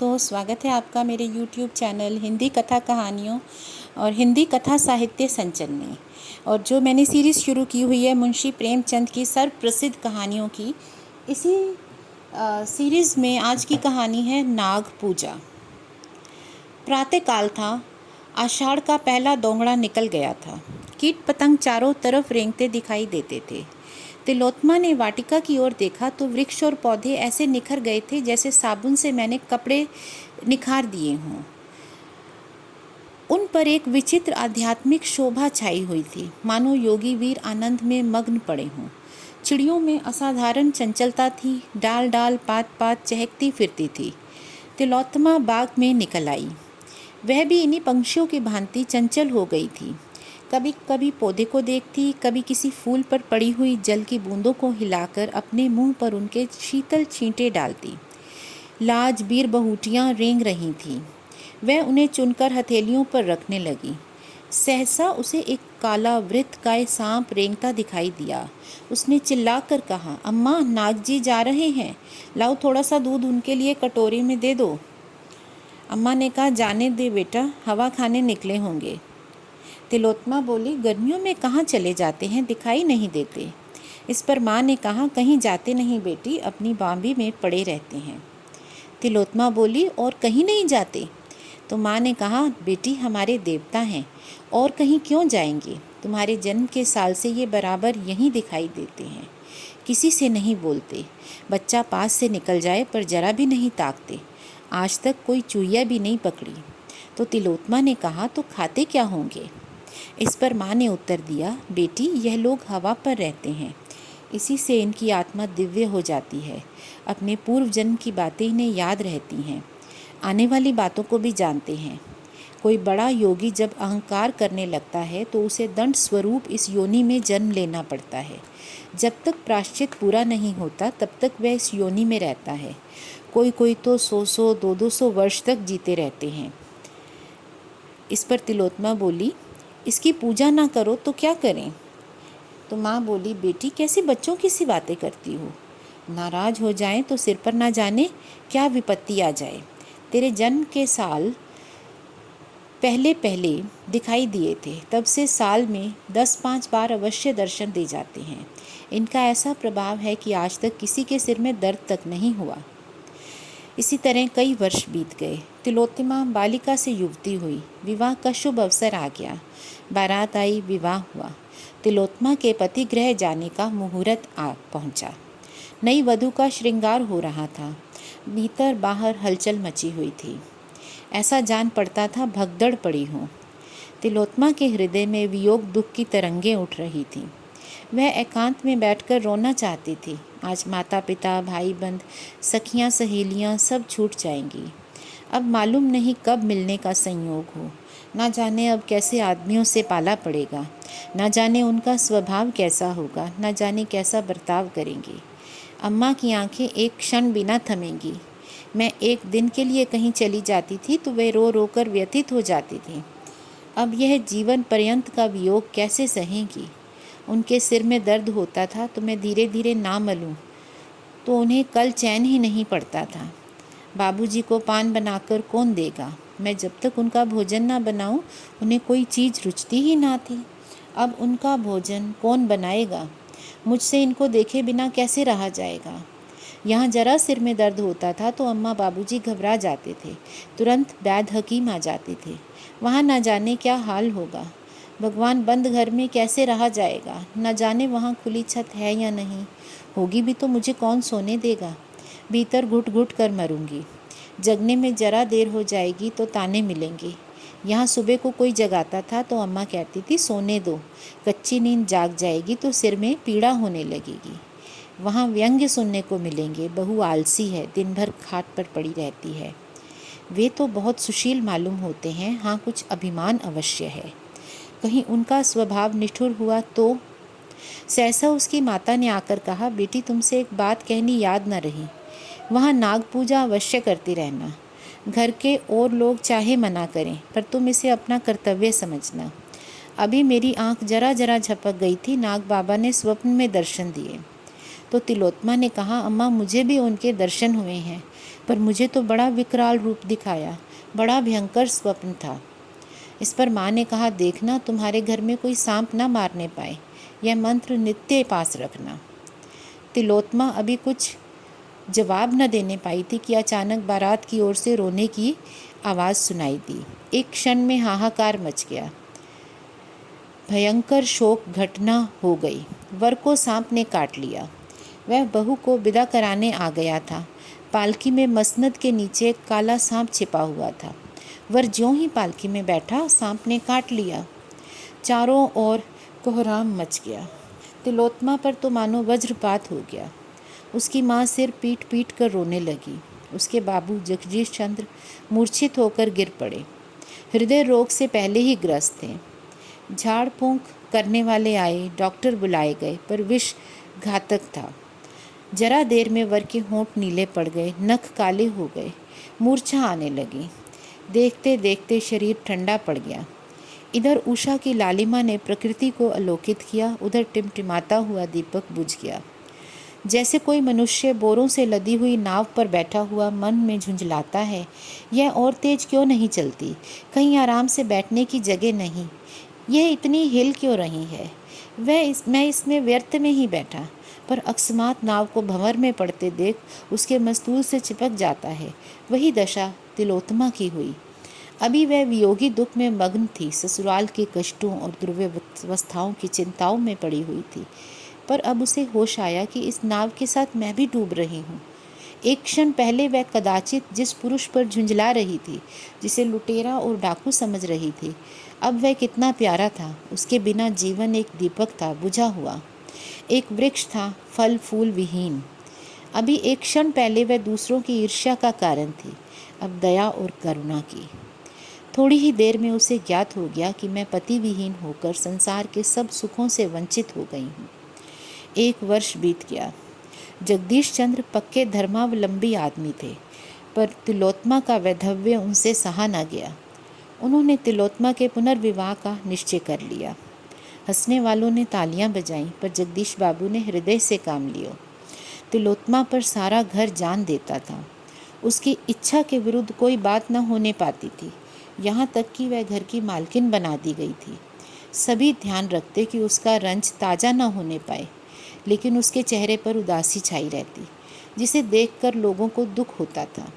तो स्वागत है आपका मेरे YouTube चैनल हिंदी कथा कहानियों और हिंदी कथा साहित्य संचन में। और जो मैंने सीरीज़ शुरू की हुई है मुंशी प्रेमचंद की सर्वप्रसिद्ध कहानियों की, इसी सीरीज़ में आज की कहानी है नाग पूजा। प्रातःकाल था। आषाढ़ का पहला दोंगड़ा निकल गया था। कीट पतंग चारों तरफ रेंगते दिखाई देते थे। तिलोत्मा ने वाटिका की ओर देखा तो वृक्ष और पौधे ऐसे निखर गए थे जैसे साबुन से मैंने कपड़े निखार दिए हों। उन पर एक विचित्र आध्यात्मिक शोभा छाई हुई थी, मानो योगी वीर आनंद में मग्न पड़े हों। चिड़ियों में असाधारण चंचलता थी, डाल डाल पात पात चहकती फिरती थी। तिलोत्मा बाग में निकल आई। वह भी इन्हीं पंछियों की भांति चंचल हो गई थी। कभी कभी पौधे को देखती, कभी किसी फूल पर पड़ी हुई जल की बूंदों को हिलाकर अपने मुंह पर उनके शीतल छींटे डालती। लाज बीर बहुटियाँ रेंग रही थीं। वह उन्हें चुनकर हथेलियों पर रखने लगी। सहसा उसे एक काला वृत्तकाय सांप रेंगता दिखाई दिया। उसने चिल्लाकर कहा, अम्मा, नाग जी जा रहे हैं, लाओ थोड़ा सा दूध उनके लिए कटोरी में दे दो। अम्मा ने कहा, जाने दे बेटा, हवा खाने निकले होंगे। तिलोत्मा बोली, गर्मियों में कहाँ चले जाते हैं, दिखाई नहीं देते। इस पर माँ ने कहा, कहीं जाते नहीं बेटी, अपनी बांबी में पड़े रहते हैं। तिलोत्मा बोली, और कहीं नहीं जाते? तो माँ ने कहा, बेटी हमारे देवता हैं, और कहीं क्यों जाएंगे? तुम्हारे जन्म के साल से ये बराबर यहीं दिखाई देते हैं, किसी से नहीं बोलते। बच्चा पास से निकल जाए पर जरा भी नहीं ताकते। आज तक कोई चूहिया भी नहीं पकड़ी। तो तिलोत्मा ने कहा, तो खाते क्या होंगे? इस पर माँ ने उत्तर दिया, बेटी यह लोग हवा पर रहते हैं, इसी से इनकी आत्मा दिव्य हो जाती है। अपने पूर्व जन्म की बातें इन्हें याद रहती हैं, आने वाली बातों को भी जानते हैं। कोई बड़ा योगी जब अहंकार करने लगता है तो उसे दंड स्वरूप इस योनि में जन्म लेना पड़ता है। जब तक प्रायश्चित पूरा नहीं होता तब तक वह इस योनि में रहता है। कोई कोई तो 100-100, 200-200 वर्ष तक जीते रहते हैं। इस पर तिलोत्मा बोली, इसकी पूजा ना करो तो क्या करें? तो माँ बोली, बेटी कैसे बच्चों की सी बातें करती हो? नाराज हो जाएं तो सिर पर ना जाने क्या विपत्ति आ जाए। तेरे जन्म के साल पहले पहले दिखाई दिए थे, तब से साल में 10-5 बार अवश्य दर्शन दे जाते हैं। इनका ऐसा प्रभाव है कि आज तक किसी के सिर में दर्द तक नहीं हुआ। इसी तरह कई वर्ष बीत गए। तिलोत्मा बालिका से युवती हुई। विवाह का शुभ अवसर आ गया। बारात आई, विवाह हुआ। तिलोत्मा के पति गृह जाने का मुहूर्त आ पहुंचा। नई वधू का श्रृंगार हो रहा था। भीतर बाहर हलचल मची हुई थी। ऐसा जान पड़ता था भगदड़ पड़ी हो। तिलोत्मा के हृदय में वियोग दुख की तरंगें उठ रही थीं। वह एकांत में बैठकर रोना चाहती थी। आज माता पिता, भाई बंद, सखियां सहेलियां सब छूट जाएंगी। अब मालूम नहीं कब मिलने का संयोग हो। ना जाने अब कैसे आदमियों से पाला पड़ेगा। ना जाने उनका स्वभाव कैसा होगा। ना जाने कैसा बर्ताव करेंगे। अम्मा की आंखें एक क्षण बिना थमेंगी। मैं एक दिन के लिए कहीं चली जाती थी तो वे रो रो कर व्यथित हो जाती थी। अब यह जीवन पर्यंत का वियोग कैसे सहेंगी? उनके सिर में दर्द होता था तो मैं धीरे धीरे ना मलूं तो उन्हें कल चैन ही नहीं पड़ता था। बाबूजी को पान बनाकर कौन देगा? मैं जब तक उनका भोजन ना बनाऊं उन्हें कोई चीज़ रुचती ही ना थी। अब उनका भोजन कौन बनाएगा? मुझसे इनको देखे बिना कैसे रहा जाएगा? यहाँ जरा सिर में दर्द होता था तो अम्मा बाबूजी घबरा जाते थे, तुरंत वैद्य हकीम आ जाते थे। वहाँ न जाने क्या हाल होगा। भगवान, बंद घर में कैसे रहा जाएगा? न जाने वहाँ खुली छत है या नहीं। होगी भी तो मुझे कौन सोने देगा? भीतर घुट घुट कर मरूंगी। जगने में जरा देर हो जाएगी तो ताने मिलेंगे। यहाँ सुबह को कोई जगाता था तो अम्मा कहती थी, सोने दो, कच्ची नींद जाग जाएगी तो सिर में पीड़ा होने लगेगी। वहाँ व्यंग्य सुनने को मिलेंगे, बहू आलसी है, दिन भर खाट पर पड़ी रहती है। वे तो बहुत सुशील मालूम होते हैं, हाँ कुछ अभिमान अवश्य है। कहीं उनका स्वभाव निठुर हुआ तो? सहसा उसकी माता ने आकर कहा, बेटी तुमसे एक बात कहनी याद न रही। वहाँ नाग पूजा अवश्य करती रहना। घर के और लोग चाहे मना करें पर तुम इसे अपना कर्तव्य समझना। अभी मेरी आंख जरा जरा झपक गई थी, नाग बाबा ने स्वप्न में दर्शन दिए। तो तिलोत्मा ने कहा, अम्मा मुझे भी उनके दर्शन हुए हैं, पर मुझे तो बड़ा विकराल रूप दिखाया, बड़ा भयंकर स्वप्न था। इस पर माँ ने कहा, देखना तुम्हारे घर में कोई सांप ना मारने पाए, यह मंत्र नित्य पास रखना। तिलोत्मा अभी कुछ जवाब न देने पाई थी कि अचानक बारात की ओर से रोने की आवाज़ सुनाई दी। एक क्षण में हाहाकार मच गया, भयंकर शोक घटना हो गई। वर को सांप ने काट लिया। वह बहू को विदा कराने आ गया था। पालकी में मसनद के नीचे एक काला सांप छिपा हुआ था। वर ज्यों ही पालकी में बैठा, सांप ने काट लिया। चारों ओर कोहराम मच गया। तिलोत्मा पर तो मानो वज्रपात हो गया। उसकी माँ सिर पीट पीट कर रोने लगी। उसके बाबू जगदीश चंद्र मूर्छित होकर गिर पड़े। हृदय रोग से पहले ही ग्रस्त थे। झाड़ फूंक करने वाले आए, डॉक्टर बुलाए गए, पर विष घातक था। जरा देर में वर के होंठ नीले पड़ गए, नख काले हो गए, मूर्छा आने लगी। देखते देखते शरीर ठंडा पड़ गया। इधर उषा की लालिमा ने प्रकृति को आलोकित किया, उधर टिमटिमाता हुआ दीपक बुझ गया। जैसे कोई मनुष्य बोरों से लदी हुई नाव पर बैठा हुआ मन में झुंझलाता है, यह और तेज क्यों नहीं चलती? कहीं आराम से बैठने की जगह नहीं, यह इतनी हिल क्यों रही है? मैं इसमें व्यर्थ में ही बैठा, पर अकस्मात नाव को भंवर में पड़ते देख उसके मस्तूल से चिपक जाता है। वही दशा तिलोत्मा की हुई। अभी वह वियोगी दुख में मग्न थी, ससुराल के कष्टों और दुर्व्यवस्थाओं की चिंताओं में पड़ी हुई थी। पर अब उसे होश आया कि इस नाव के साथ मैं भी डूब रही हूँ। एक क्षण पहले वह कदाचित जिस पुरुष पर झुंझला रही थी, जिसे लुटेरा और डाकू समझ रही थी, अब वह कितना प्यारा था। उसके बिना जीवन एक दीपक था, बुझा हुआ, एक वृक्ष था, फल फूल विहीन। अभी एक क्षण पहले वह दूसरों की ईर्ष्या का कारण थी, अब दया और करुणा की। थोड़ी ही देर में उसे ज्ञात हो गया कि मैं पति विहीन होकर संसार के सब सुखों से वंचित हो गई हूँ। 1 वर्ष बीत गया। जगदीश चंद्र पक्के धर्मावलंबी आदमी थे, पर तिलोत्मा का वैधव्य उनसे सहा न गया। उन्होंने तिलोत्मा के पुनर्विवाह का निश्चय कर लिया। हंसने वालों ने तालियां बजाईं, पर जगदीश बाबू ने हृदय से काम लिया। तिलोत्मा पर सारा घर जान देता था। उसकी इच्छा के विरुद्ध कोई बात न होने पाती थी। यहाँ तक कि वह घर की मालकिन बना दी गई थी। सभी ध्यान रखते कि उसका रंज ताज़ा न होने पाए, लेकिन उसके चेहरे पर उदासी छाई रहती, जिसे देखकर लोगों को दुख होता था।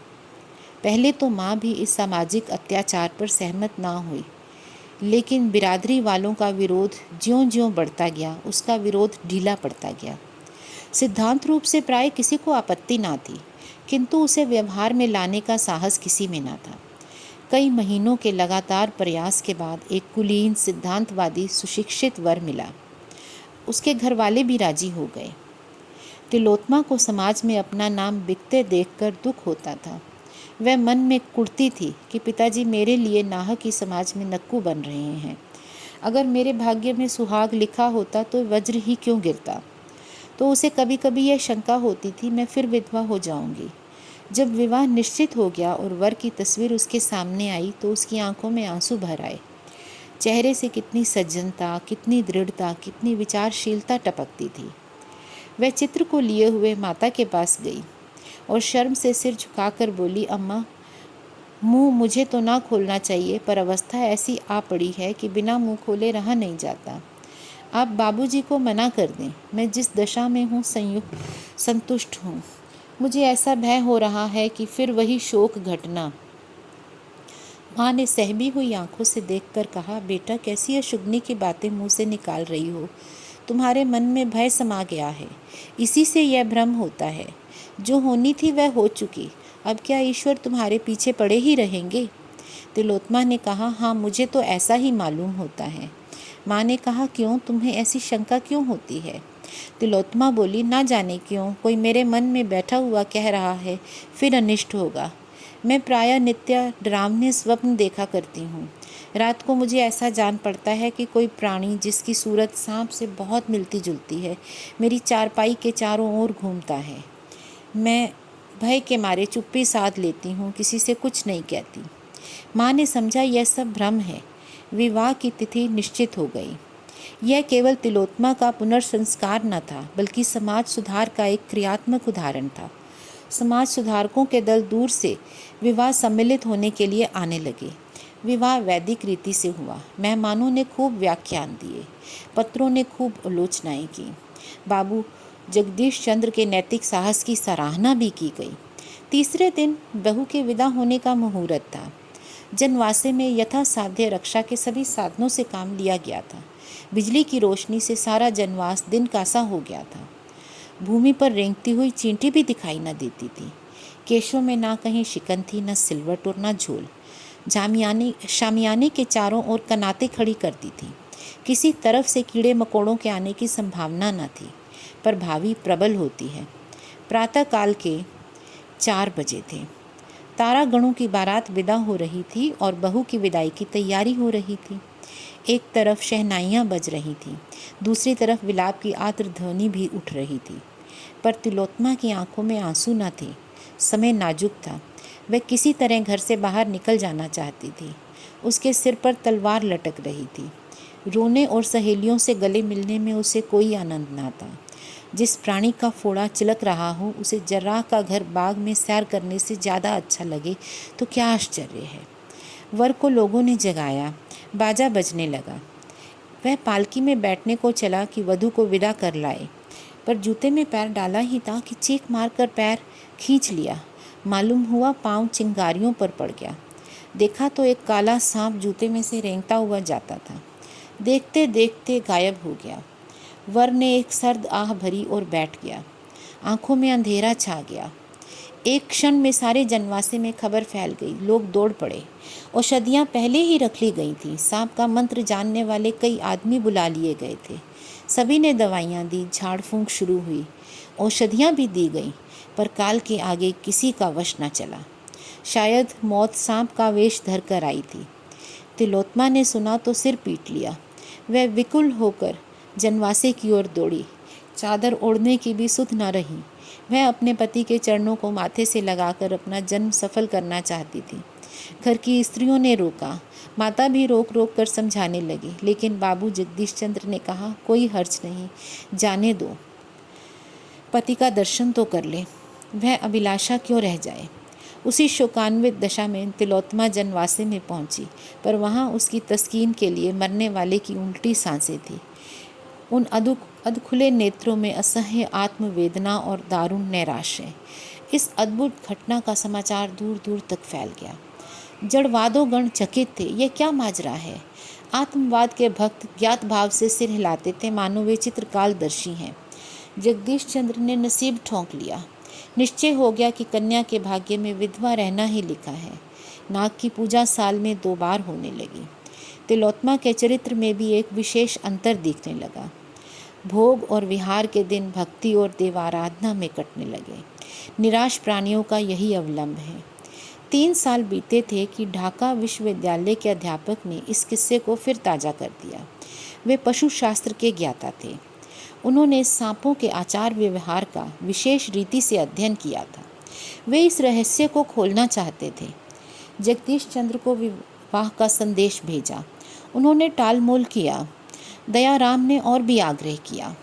पहले तो माँ भी इस सामाजिक अत्याचार पर सहमत ना हुई, लेकिन बिरादरी वालों का विरोध ज्यों-ज्यों बढ़ता गया, उसका विरोध ढीला पड़ता गया। सिद्धांत रूप से प्राय किसी को आपत्ति ना थी, किंतु उसे व्यवहार में लाने का साहस किसी में ना था। कई महीनों के लगातार प्रयास के बाद एक कुलीन सिद्धांतवादी सुशिक्षित वर मिला। उसके घर वाले भी राजी हो गए। तिलोत्मा को समाज में अपना नाम बिकते देखकर दुख होता था। वह मन में कुढ़ती थी कि पिताजी मेरे लिए नाहक ही समाज में नक्कू बन रहे हैं। अगर मेरे भाग्य में सुहाग लिखा होता तो वज्र ही क्यों गिरता। तो उसे कभी कभी यह शंका होती थी, मैं फिर विधवा हो जाऊंगी। जब विवाह निश्चित हो गया और वर की तस्वीर उसके सामने आई तो उसकी आंखों में आंसू भर आए। चेहरे से कितनी सज्जनता, कितनी दृढ़ता, कितनी विचारशीलता टपकती थी। वह चित्र को लिए हुए माता के पास गई और शर्म से सिर झुकाकर बोली, अम्मा, मुंह मुझे तो ना खोलना चाहिए, पर अवस्था ऐसी आ पड़ी है कि बिना मुंह खोले रहा नहीं जाता। आप बाबूजी को मना कर दें, मैं जिस दशा में हूँ संतुष्ट हूँ। मुझे ऐसा भय हो रहा है कि फिर वही शोक घटना। माँ ने सहमी हुई आंखों से देखकर कहा, बेटा, कैसी अशुभनी की बातें मुंह से निकाल रही हो। तुम्हारे मन में भय समा गया है, इसी से यह भ्रम होता है। जो होनी थी वह हो चुकी, अब क्या ईश्वर तुम्हारे पीछे पड़े ही रहेंगे? तिलोत्मा ने कहा, हाँ, मुझे तो ऐसा ही मालूम होता है। माँ ने कहा, क्यों, तुम्हें ऐसी शंका क्यों होती है? तिलोत्मा बोली, ना जाने क्यों, कोई मेरे मन में बैठा हुआ कह रहा है फिर अनिष्ट होगा। मैं प्रायः नित्य डरावने स्वप्न देखा करती हूँ। रात को मुझे ऐसा जान पड़ता है कि कोई प्राणी जिसकी सूरत सांप से बहुत मिलती जुलती है मेरी चारपाई के चारों ओर घूमता है। मैं भय के मारे चुप्पी साध लेती हूँ, किसी से कुछ नहीं कहती। माँ ने समझा यह सब भ्रम है। विवाह की तिथि निश्चित हो गई। यह केवल तिलोत्मा का पुनर्संस्कार न था, बल्कि समाज सुधार का एक क्रियात्मक उदाहरण था। समाज सुधारकों के दल दूर से विवाह सम्मिलित होने के लिए आने लगे। विवाह वैदिक रीति से हुआ। मेहमानों ने खूब व्याख्यान दिए, पत्रों ने खूब आलोचनाएं की। बाबू जगदीश चंद्र के नैतिक साहस की सराहना भी की गई। तीसरे दिन बहू के विदा होने का मुहूर्त था। जनवासे में यथासाध्य रक्षा के सभी साधनों से काम लिया गया था। बिजली की रोशनी से सारा जनवास दिन का सा हो गया था। भूमि पर रेंगती हुई चींटी भी दिखाई न देती थी। केशों में ना कहीं शिकन थी, न सिलवट और न झोल। शामियाने के चारों ओर कनातें खड़ी करती थी। किसी तरफ से कीड़े मकोड़ों के आने की संभावना न थी, पर भावी प्रबल होती है। प्रातःकाल के 4 बजे थे। तारागणों की बारात विदा हो रही थी और बहू की विदाई की तैयारी हो रही थी। एक तरफ शहनाइयाँ बज रही थीं, दूसरी तरफ विलाप की आर्द्र ध्वनि भी उठ रही थी। पर तिलोत्मा की आंखों में आंसू न थे। समय नाजुक था। वह किसी तरह घर से बाहर निकल जाना चाहती थी। उसके सिर पर तलवार लटक रही थी। रोने और सहेलियों से गले मिलने में उसे कोई आनंद न था। जिस प्राणी का फोड़ा चिलक रहा हो, उसे जर्राह का घर बाग में सैर करने से ज़्यादा अच्छा लगे तो क्या आश्चर्य है। वर को लोगों ने जगाया, बाजा बजने लगा। वह पालकी में बैठने को चला कि वधू को विदा कर लाए, पर जूते में पैर डाला ही था कि चीख मारकर पैर खींच लिया। मालूम हुआ पाँव चिंगारियों पर पड़ गया। देखा तो एक काला सांप जूते में से रेंगता हुआ जाता था। देखते देखते गायब हो गया। वर ने एक सर्द आह भरी और बैठ गया। आंखों में अंधेरा छा गया। एक क्षण में सारे जनवासे में खबर फैल गई। लोग दौड़ पड़े। औषधियाँ पहले ही रख ली गई थी। सांप का मंत्र जानने वाले कई आदमी बुला लिए गए थे। सभी ने दवाइयाँ दी। झाड़ फूंक शुरू हुई। औषधियाँ भी दी गईं, पर काल के आगे किसी का वश न चला। शायद मौत सांप का वेश धर कर आई थी। तिलोत्मा ने सुना तो सिर पीट लिया। वह विकुल होकर जनवासे की ओर दौड़ी। चादर ओढ़ने की भी सुध न रही। वह अपने पति के चरणों को माथे से लगाकर अपना जन्म सफल करना चाहती थी। घर की स्त्रियों ने रोका। माता भी रोक रोक कर समझाने लगी, लेकिन बाबू जगदीश चंद्र ने कहा, कोई हर्ज नहीं, जाने दो, पति का दर्शन तो कर ले, वह अभिलाषा क्यों रह जाए। उसी शोकान्वित दशा में तिलोत्मा जनवासे में पहुंची, पर वहां उसकी तस्कीन के लिए मरने वाले की उल्टी सांसें थी। उन अधखुले नेत्रों में असह्य आत्मवेदना और दारुण नैराश्य। इस अद्भुत घटना का समाचार दूर दूर तक फैल गया। जड़वादों गण चकित थे। यह क्या माजरा है। आत्मवाद के भक्त ज्ञात भाव से सिर हिलाते थे, मानो वे चित्रकालदर्शी हैं। जगदीश चंद्र ने नसीब ठोंक लिया। निश्चय हो गया कि कन्या के भाग्य में विधवा रहना ही लिखा है। नाग की पूजा साल में 2 बार होने लगी। तिलोत्मा के चरित्र में भी एक विशेष अंतर दिखने लगा। भोग और विहार के दिन भक्ति और देवाराधना में कटने लगे। निराश प्राणियों का यही अवलंब है। 3 साल बीते थे कि ढाका विश्वविद्यालय के अध्यापक ने इस किस्से को फिर ताज़ा कर दिया। वे पशु शास्त्र के ज्ञाता थे। उन्होंने सांपों के आचार व्यवहार का विशेष रीति से अध्ययन किया था। वे इस रहस्य को खोलना चाहते थे। जगदीश चंद्र को विवाह का संदेश भेजा। उन्होंने टालमोल किया। दयाराम ने और भी आग्रह किया।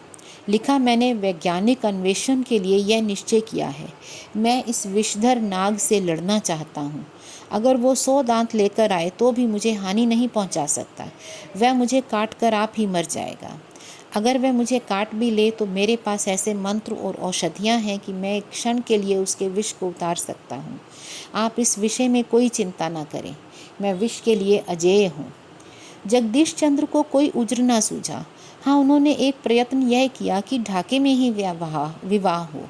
लिखा, मैंने वैज्ञानिक अन्वेषण के लिए यह निश्चय किया है। मैं इस विषधर नाग से लड़ना चाहता हूँ। अगर वो 100 दांत लेकर आए तो भी मुझे हानि नहीं पहुँचा सकता। वह मुझे काट कर आप ही मर जाएगा। अगर वह मुझे काट भी ले तो मेरे पास ऐसे मंत्र और औषधियाँ हैं कि मैं एक क्षण के लिए उसके विष को उतार सकता हूँ। आप इस विषय में कोई चिंता न करें। मैं विष के लिए अजेय हूँ। जगदीश चंद्र को उज्र न सूझा। हाँ, उन्होंने एक प्रयत्न यह किया कि ढाके में ही विवाह हो।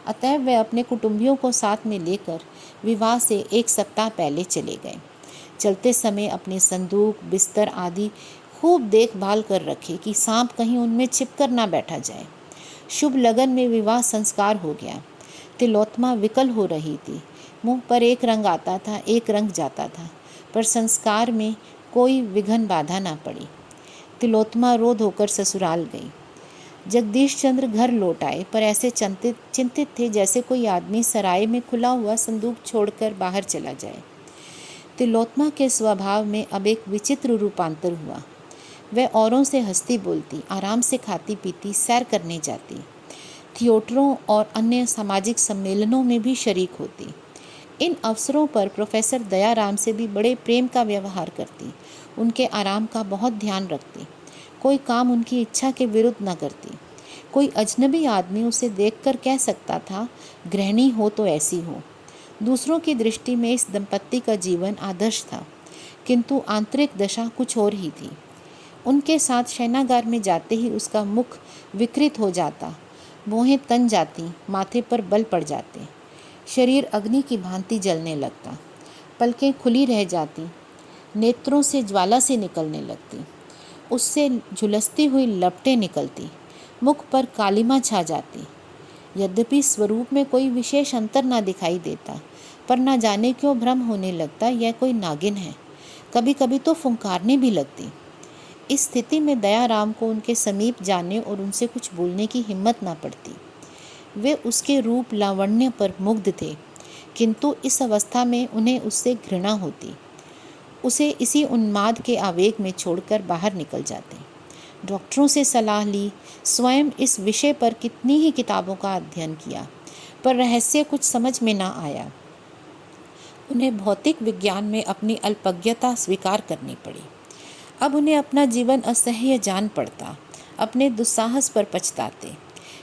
अतएव वे अपने कुटुंबियों को साथ में लेकर विवाह से 1 सप्ताह पहले चले गए। चलते समय अपने संदूक, बिस्तर आदि खूब देखभाल कर रखे कि सांप कहीं उनमें छिपकर ना बैठा जाए। शुभ लगन में विवाह संस्कार हो गया। तिलोत्मा विकल हो रही थी। मुंह पर एक रंग आता था, एक रंग जाता था, पर संस्कार में कोई विघ्न बाधा ना पड़ी। तिलोत्मा रो धोकर ससुराल गई। जगदीश चंद्र घर लौट आए, पर ऐसे चिंतित थे जैसे कोई आदमी सराय में खुला हुआ संदूक छोड़कर बाहर चला जाए। तिलोत्मा के स्वभाव में अब एक विचित्र रूपांतर हुआ। वह औरों से हंसती बोलती, आराम से खाती पीती, सैर करने जाती थिएटरों और अन्य सामाजिक सम्मेलनों में भी शरीक होती। इन अवसरों पर प्रोफेसर दयाराम से भी बड़े प्रेम का व्यवहार करती, उनके आराम का बहुत ध्यान रखती, कोई काम उनकी इच्छा के विरुद्ध न करती। कोई अजनबी आदमी उसे देखकर कह सकता था, गृहिणी हो तो ऐसी हो। दूसरों की दृष्टि में इस दंपत्ति का जीवन आदर्श था, किंतु आंतरिक दशा कुछ और ही थी। उनके साथ शयनागार में जाते ही उसका मुख विकृत हो जाता, भौहें तन जाती, माथे पर बल पड़ जाते, शरीर अग्नि की भांति जलने लगता, पलकें खुली रह जाती, नेत्रों से ज्वाला से निकलने लगती, उससे झुलसती हुई लपटें निकलती, मुख पर कालिमा छा जाती। यद्यपि स्वरूप में कोई विशेष अंतर ना दिखाई देता, पर ना जाने क्यों भ्रम होने लगता यह कोई नागिन है। कभी कभी तो फुंकारने भी लगती। इस स्थिति में दयाराम को उनके समीप जाने और उनसे कुछ बोलने की हिम्मत ना पड़ती। वे उसके रूप लावण्य पर मुग्ध थे, किंतु इस अवस्था में उन्हें उससे घृणा होती। उसे इसी उन्माद के आवेग में छोड़कर बाहर निकल जाते। डॉक्टरों से सलाह ली, स्वयं इस विषय पर कितनी ही किताबों का अध्ययन किया, पर रहस्य कुछ समझ में ना आया। उन्हें भौतिक विज्ञान में अपनी अल्पज्ञता स्वीकार करनी पड़ी। अब उन्हें अपना जीवन असह्य जान पड़ता, अपने दुस्साहस पर पछताते।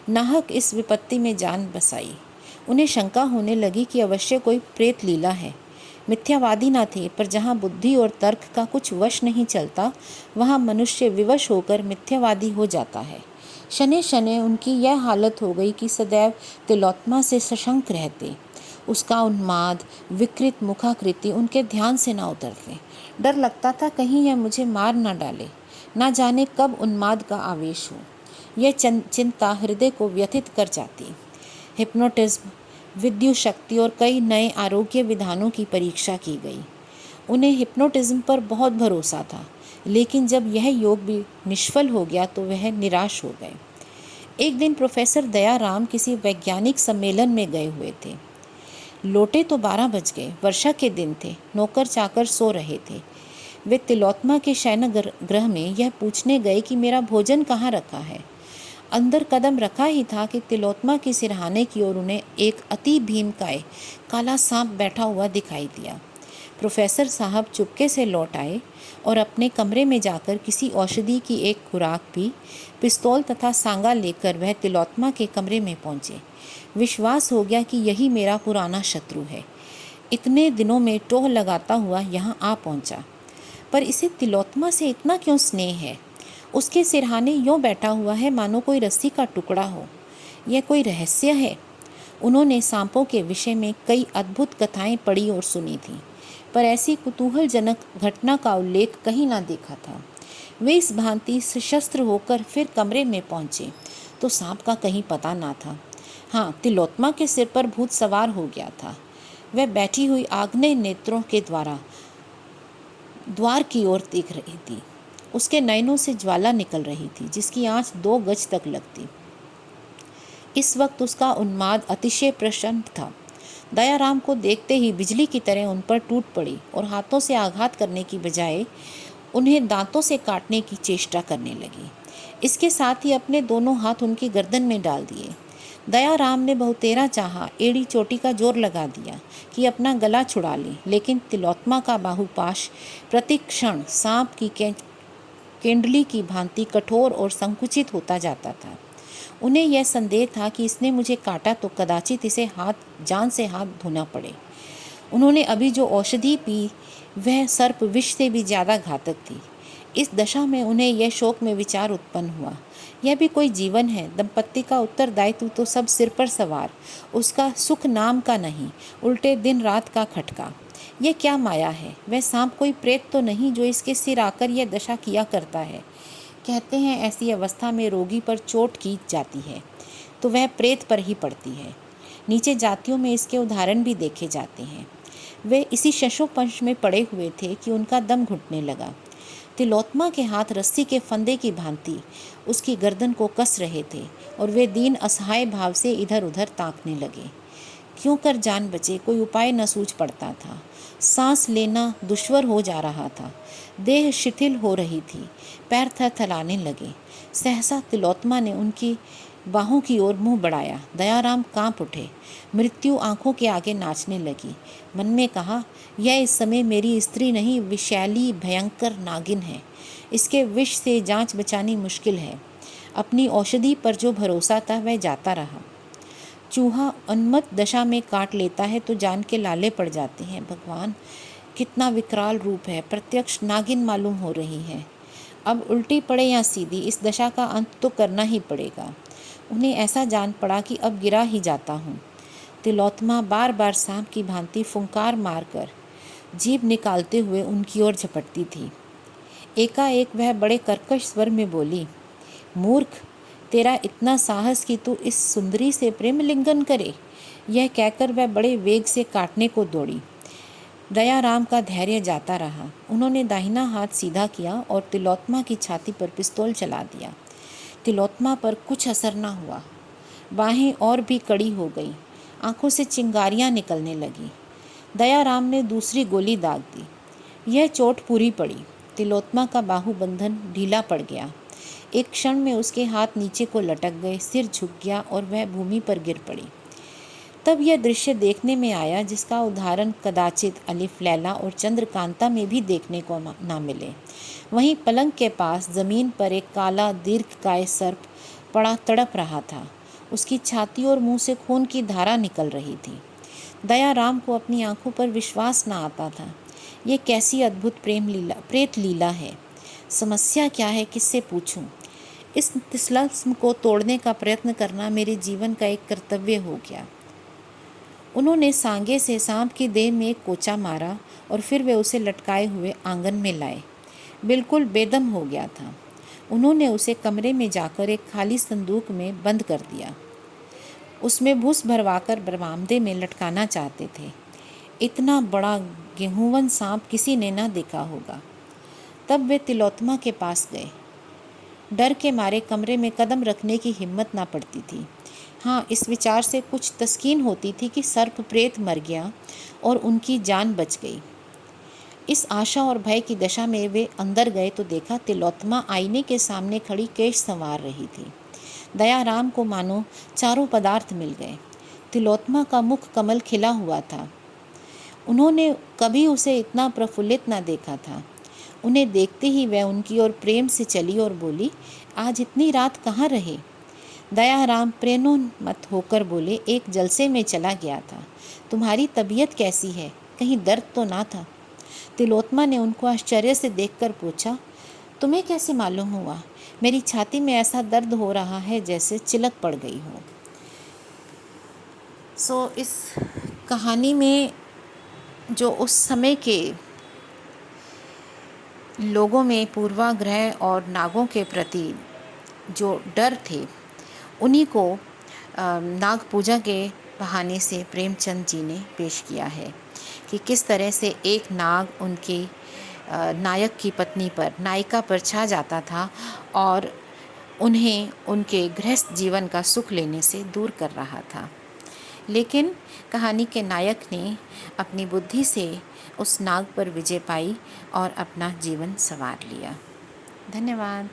नाहक इस विपत्ति में जान बसाई। उन्हें शंका होने लगी कि अवश्य कोई प्रेत लीला है। मिथ्यावादी न थे, पर जहाँ बुद्धि और तर्क का कुछ वश नहीं चलता, वहाँ मनुष्य विवश होकर मिथ्यावादी हो जाता है। शनै शनै उनकी यह हालत हो गई कि सदैव तिलोत्मा से सशंक रहते। उसका उन्माद, विकृत मुखाकृति उनके ध्यान से ना उतरते। डर लगता था कहीं यह मुझे मार ना डाले, ना जाने कब उन्माद का आवेश हो। यह चिंता हृदय को व्यथित कर जाती। हिप्नोटिज्म, विद्युत शक्ति और कई नए आरोग्य विधानों की परीक्षा की गई। उन्हें हिप्नोटिज्म पर बहुत भरोसा था, लेकिन जब यह योग भी निष्फल हो गया तो वह निराश हो गए। एक दिन प्रोफेसर दयाराम किसी वैज्ञानिक सम्मेलन में गए हुए थे। लौटे तो 12 बज गए। वर्षा के दिन थे, नौकर चाकर सो रहे थे। वे तिलोत्मा के शयन गृह में यह पूछने गए कि मेरा भोजन कहाँ रखा है। अंदर कदम रखा ही था कि तिलोत्मा के सिरहाने की ओर उन्हें एक अति भीमकाय काला सांप बैठा हुआ दिखाई दिया। प्रोफेसर साहब चुपके से लौट आए और अपने कमरे में जाकर किसी औषधि की एक खुराक पी, पिस्तौल तथा सांगा लेकर वह तिलोत्मा के कमरे में पहुँचे। विश्वास हो गया कि यही मेरा पुराना शत्रु है। इतने दिनों में टोह लगाता हुआ यहाँ आ पहुँचा, पर इसे तिलोत्मा से इतना क्यों स्नेह है? उसके सिरहाने यूँ बैठा हुआ है मानो कोई रस्सी का टुकड़ा हो। यह कोई रहस्य है। उन्होंने सांपों के विषय में कई अद्भुत कथाएं पढ़ी और सुनी थीं, पर ऐसी कुतूहलजनक घटना का उल्लेख कहीं ना देखा था। वे इस भांति सशस्त्र होकर फिर कमरे में पहुँचे तो सांप का कहीं पता ना था। हाँ, तिलोत्मा के सिर पर भूत सवार हो गया था। वह बैठी हुई आग्नेय नेत्रों के द्वार की ओर देख रही थी। उसके नयनों से ज्वाला निकल रही थी, जिसकी आँच 2 गज तक लगती। इस वक्त उसका उन्माद अतिशय प्रचंड था। दयाराम को देखते ही बिजली की तरह उन पर टूट पड़ी और हाथों से आघात करने की बजाय उन्हें दांतों से काटने की चेष्टा करने लगी। इसके साथ ही अपने दोनों हाथ उनकी गर्दन में डाल दिए। दयाराम ने बहुतेरा चाहा, एड़ी चोटी का जोर लगा दिया कि अपना गला छुड़ा ले, लेकिन तिलोत्मा का बाहुपाश प्रतिक्षण सांप की केंडली की भांति कठोर और संकुचित होता जाता था। उन्हें यह संदेह था कि इसने मुझे काटा तो कदाचित इसे जान से हाथ धोना पड़े। उन्होंने अभी जो औषधि पी वह सर्प विष से भी ज़्यादा घातक थी। इस दशा में उन्हें यह शोक में विचार उत्पन्न हुआ, यह भी कोई जीवन है? दंपत्ति का उत्तरदायित्व तो सब सिर पर सवार, उसका सुख नाम का नहीं, उल्टे दिन रात का खटका। यह क्या माया है? वह सांप कोई प्रेत तो नहीं जो इसके सिर आकर यह दशा किया करता है। कहते हैं ऐसी अवस्था में रोगी पर चोट की जाती है तो वह प्रेत पर ही पड़ती है। नीचे जातियों में इसके उदाहरण भी देखे जाते हैं। वे इसी शशोपंश में पड़े हुए थे कि उनका दम घुटने लगा। तिलोत्मा के हाथ रस्सी के फंदे की भांति उसकी गर्दन को कस रहे थे और वे दीन असहाय भाव से इधर उधर ताकने लगे। क्यों कर जान बचे, कोई उपाय न सूझ पड़ता था। सांस लेना दुश्वर हो जा रहा था, देह शिथिल हो रही थी, पैर थरथराने लगे। सहसा तिलोत्मा ने उनकी बाहों की ओर मुंह बढ़ाया। दयाराम कांप उठे। मृत्यु आंखों के आगे नाचने लगी। मन में कहा, यह इस समय मेरी स्त्री नहीं, विषैली भयंकर नागिन है। इसके विष से जांच बचानी मुश्किल है। अपनी औषधि पर जो भरोसा था वह जाता रहा। चूहा उन्मत्त दशा में काट लेता है तो जान के लाले पड़ जाते हैं। भगवान, कितना विकराल रूप है। प्रत्यक्ष नागिन मालूम हो रही है। अब उल्टी पड़े या सीधी, इस दशा का अंत तो करना ही पड़ेगा। उन्हें ऐसा जान पड़ा कि अब गिरा ही जाता हूँ। तिलोत्तमा बार बार सांप की भांति फुंकार मारकर जीभ निकालते हुए उनकी ओर झपटती थी। एकाएक वह बड़े कर्कश स्वर में बोली, मूर्ख, तेरा इतना साहस कि तू इस सुंदरी से प्रेम लिंगन करे। यह कहकर वह बड़े वेग से काटने को दौड़ी। दयाराम का धैर्य जाता रहा। उन्होंने दाहिना हाथ सीधा किया और तिलोत्तमा की छाती पर पिस्तौल चला दिया। तिलोत्तमा पर कुछ असर न हुआ। बाहें और भी कड़ी हो गई। आंखों से चिंगारियां निकलने लगी। दयाराम ने दूसरी गोली दाग दी। यह चोट पूरी पड़ी। तिलोत्तमा का बाहुबंधन ढीला पड़ गया। एक क्षण में उसके हाथ नीचे को लटक गए, सिर झुक गया और वह भूमि पर गिर पड़ी। तब यह दृश्य देखने में आया जिसका उदाहरण कदाचित अलिफ लैला और चंद्रकांता में भी देखने को ना मिले। वहीं पलंग के पास जमीन पर एक काला दीर्घकाय सर्प पड़ा तड़प रहा था। उसकी छाती और मुंह से खून की धारा निकल रही थी। दयाराम को अपनी आंखों पर विश्वास न आता था। ये कैसी अद्भुत प्रेत लीला है। समस्या क्या है, किससे पूछूं? इस तिस्लस्म को तोड़ने का प्रयत्न करना मेरे जीवन का एक कर्तव्य हो गया। उन्होंने सांगे से सांप की देह में एक कोचा मारा और फिर वे उसे लटकाए हुए आंगन में लाए। बिल्कुल बेदम हो गया था। उन्होंने उसे कमरे में जाकर एक खाली संदूक में बंद कर दिया। उसमें भूस भरवाकर बरामदे में लटकाना चाहते थे। इतना बड़ा गेहूंवन सांप किसी ने ना देखा होगा। तब वे तिलोत्तमा के पास गए। डर के मारे कमरे में कदम रखने की हिम्मत ना पड़ती थी। हाँ, इस विचार से कुछ तस्कीन होती थी कि सर्प प्रेत मर गया और उनकी जान बच गई। इस आशा और भय की दशा में वे अंदर गए तो देखा तिलोत्तमा आईने के सामने खड़ी केश संवार रही थी। दयाराम को मानो चारों पदार्थ मिल गए। तिलोत्तमा का मुख कमल खिला हुआ था। उन्होंने कभी उसे इतना प्रफुल्लित न देखा था। उन्हें देखते ही वह उनकी ओर प्रेम से चली और बोली, आज इतनी रात कहाँ रहे? दयाराम प्रेमोन्मत्त होकर बोले, एक जलसे में चला गया था। तुम्हारी तबीयत कैसी है? कहीं दर्द तो ना था? तिलोत्तमा ने उनको आश्चर्य से देखकर पूछा, तुम्हें कैसे मालूम हुआ? मेरी छाती में ऐसा दर्द हो रहा है जैसे चिलक पड़ गई हो। इस कहानी में जो उस समय के लोगों में पूर्वाग्रह और नागों के प्रति जो डर थे, उन्हीं को नाग पूजा के बहाने से प्रेमचंद जी ने पेश किया है कि किस तरह से एक नाग उनके नायक की पत्नी पर, नायिका पर छा जाता था और उन्हें उनके गृहस्थ जीवन का सुख लेने से दूर कर रहा था। लेकिन कहानी के नायक ने अपनी बुद्धि से उस नाग पर विजय पाई और अपना जीवन संवार लिया। धन्यवाद।